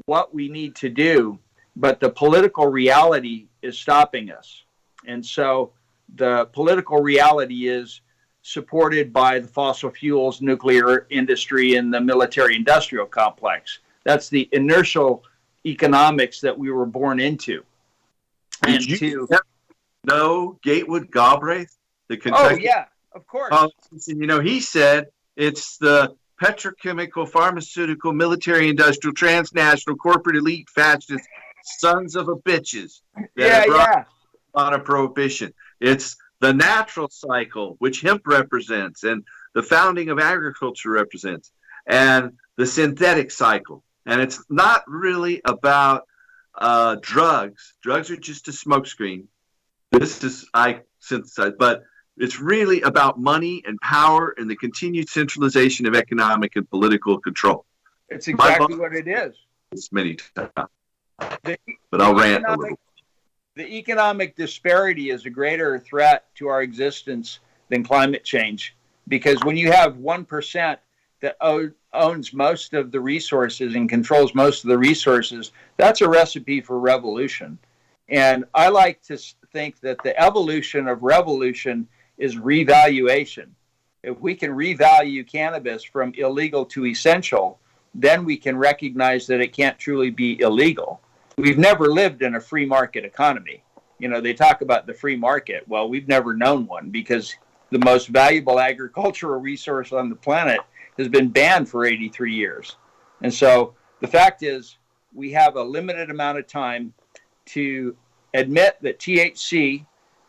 [SPEAKER 3] what we need to do, but the political reality is stopping us. And so the political reality is supported by the fossil fuels, nuclear industry, and the military industrial complex. That's the inertial economics that we were born into.
[SPEAKER 4] Did you know Gatewood Galbraith, the Kentucky?
[SPEAKER 3] Oh, yeah, of course.
[SPEAKER 4] He said it's the petrochemical, pharmaceutical, military, industrial, transnational, corporate elite fascist sons of a bitches that brought on a prohibition. It's the natural cycle, which hemp represents, and the founding of agriculture represents, and the synthetic cycle. And it's not really about drugs. Drugs are just a smokescreen. This is synthesize, but it's really about money and power and the continued centralization of economic and political control.
[SPEAKER 3] It's exactly what it is.
[SPEAKER 4] It's many times, but I'll rant a little.
[SPEAKER 3] The economic disparity is a greater threat to our existence than climate change, because when you have 1% that owns most of the resources and controls most of the resources, that's a recipe for revolution. And I like to think that the evolution of revolution is revaluation. If we can revalue cannabis from illegal to essential, then we can recognize that it can't truly be illegal. We've never lived in a free market economy. They talk about the free market. Well, we've never known one, because the most valuable agricultural resource on the planet has been banned for 83 years. And so the fact is, we have a limited amount of time to admit that THC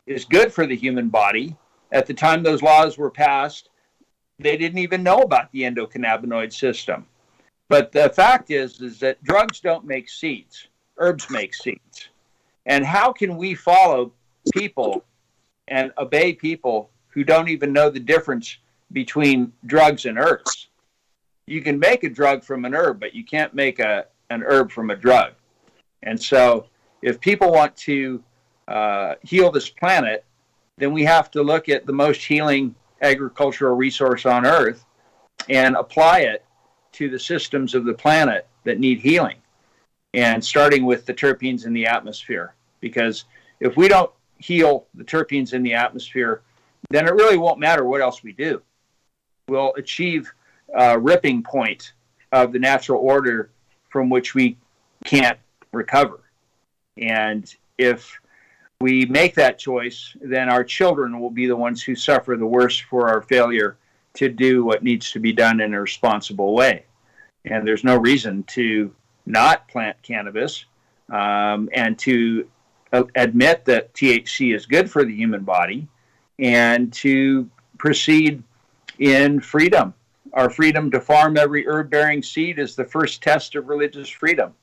[SPEAKER 3] is good for the human body. At the time those laws were passed, they didn't even know about the endocannabinoid system. But the fact is that drugs don't make seeds. Herbs make seeds. And how can we follow people and obey people who don't even know the difference between drugs and herbs? You can make a drug from an herb, but you can't make an herb from a drug. And so if people want to heal this planet, then we have to look at the most healing agricultural resource on Earth and apply it to the systems of the planet that need healing. And starting with the terpenes in the atmosphere. Because if we don't heal the terpenes in the atmosphere, then it really won't matter what else we do. We'll achieve a ripping point of the natural order from which we can't recover. And if we make that choice, then our children will be the ones who suffer the worst for our failure to do what needs to be done in a responsible way. And there's no reason to not plant cannabis and to admit that THC is good for the human body, and to proceed in freedom. Our freedom to farm every herb-bearing seed is the first test of religious freedom.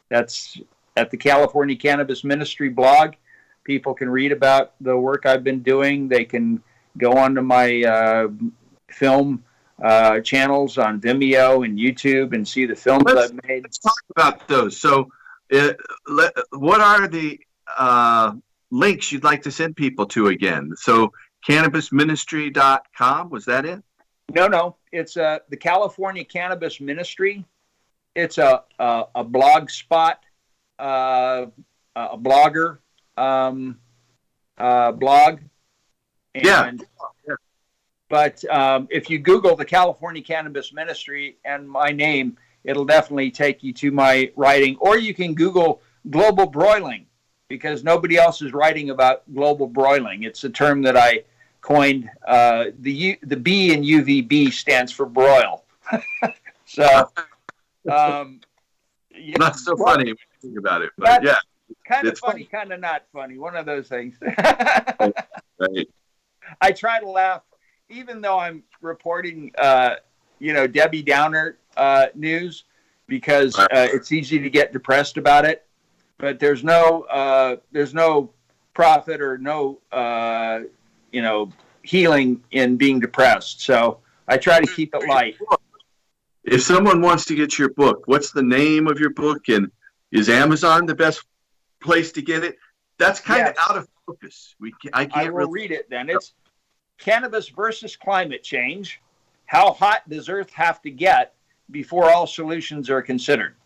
[SPEAKER 3] That's at the California Cannabis Ministry blog. People can read about the work I've been doing. They can go onto my film channels on Vimeo and YouTube and see the films I've made.
[SPEAKER 4] Let's talk about those. So what are the links you'd like to send people to again? So cannabisministry.com, was that it?
[SPEAKER 3] No. It's the California Cannabis Ministry. It's a blog spot, a blogger blog. And,
[SPEAKER 4] Yeah.
[SPEAKER 3] But if you Google the California Cannabis Ministry and my name, it'll definitely take you to my writing. Or you can Google global broiling, because nobody else is writing about global broiling. It's a term that I coined. The B in UVB stands for broil. So,
[SPEAKER 4] Not so funny when you think about it, but yeah.
[SPEAKER 3] Kind of
[SPEAKER 4] It's
[SPEAKER 3] funny, kind of not funny. One of those things.
[SPEAKER 4] Right.
[SPEAKER 3] I try to laugh, even though I'm reporting, Debbie Downer news, because it's easy to get depressed about it. But there's no profit or no healing in being depressed. So I try to keep it light.
[SPEAKER 4] If someone wants to get your book, what's the name of your book, and is Amazon the best place to get it? That's kind of out of focus. I
[SPEAKER 3] will read it then. It's Cannabis versus Climate Change. How hot does Earth have to get before all solutions are considered?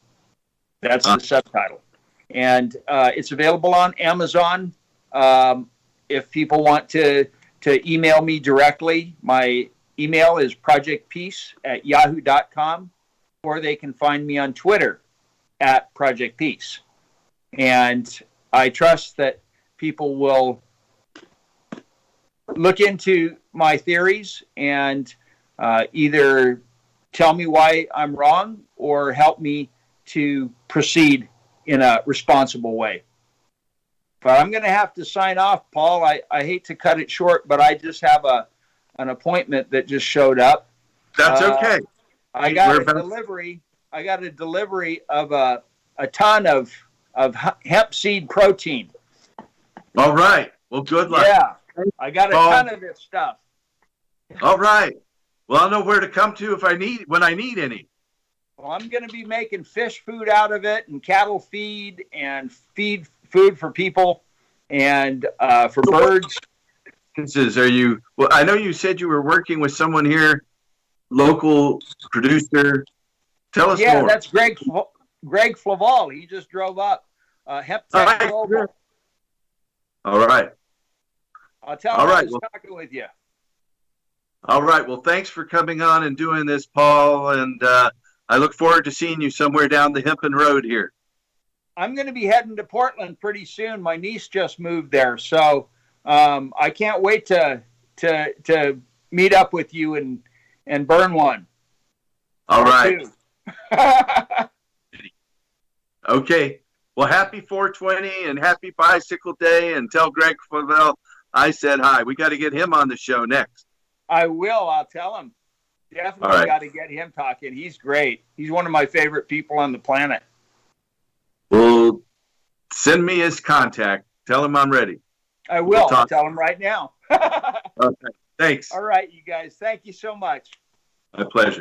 [SPEAKER 3] That's the subtitle. And it's available on Amazon. If people want to email me directly, my email is projectpeace@yahoo.com, or they can find me on Twitter @projectpeace. And I trust that people will look into my theories and either tell me why I'm wrong or help me to proceed in a responsible way. But I'm going to have to sign off, Paul. I hate to cut it short, but I just have an appointment that just showed up.
[SPEAKER 4] That's okay.
[SPEAKER 3] I got a delivery. I got a delivery of a ton of hemp seed protein.
[SPEAKER 4] All right. Well, good luck.
[SPEAKER 3] Yeah, I got a ton of this stuff.
[SPEAKER 4] All right. Well, I'll know where to come to when I need any.
[SPEAKER 3] Well, I'm going to be making fish food out of it, and cattle feed, and feed food for people, and for birds.
[SPEAKER 4] Are you? Well, I know you said you were working with someone here, local producer. Tell us more.
[SPEAKER 3] Yeah, that's Greg Flaval. He just drove up. Hemp Tech Global.
[SPEAKER 4] All right.
[SPEAKER 3] I'll tell him I was talking with you.
[SPEAKER 4] All right. Well, thanks for coming on and doing this, Paul. And I look forward to seeing you somewhere down the Hempen Road here.
[SPEAKER 3] I'm going to be heading to Portland pretty soon. My niece just moved there, so I can't wait to meet up with you and burn one.
[SPEAKER 4] All right. Okay. Well, happy 420 and happy Bicycle Day, and tell Greg Flavel I said hi. We got to get him on the show next.
[SPEAKER 3] I will. I'll tell him. Definitely got to get him talking. He's great. He's one of my favorite people on the planet.
[SPEAKER 4] Well, send me his contact. Tell him I'm ready.
[SPEAKER 3] I will. I'll tell him right now.
[SPEAKER 4] Okay. Thanks.
[SPEAKER 3] All right, you guys. Thank you so much.
[SPEAKER 4] My pleasure.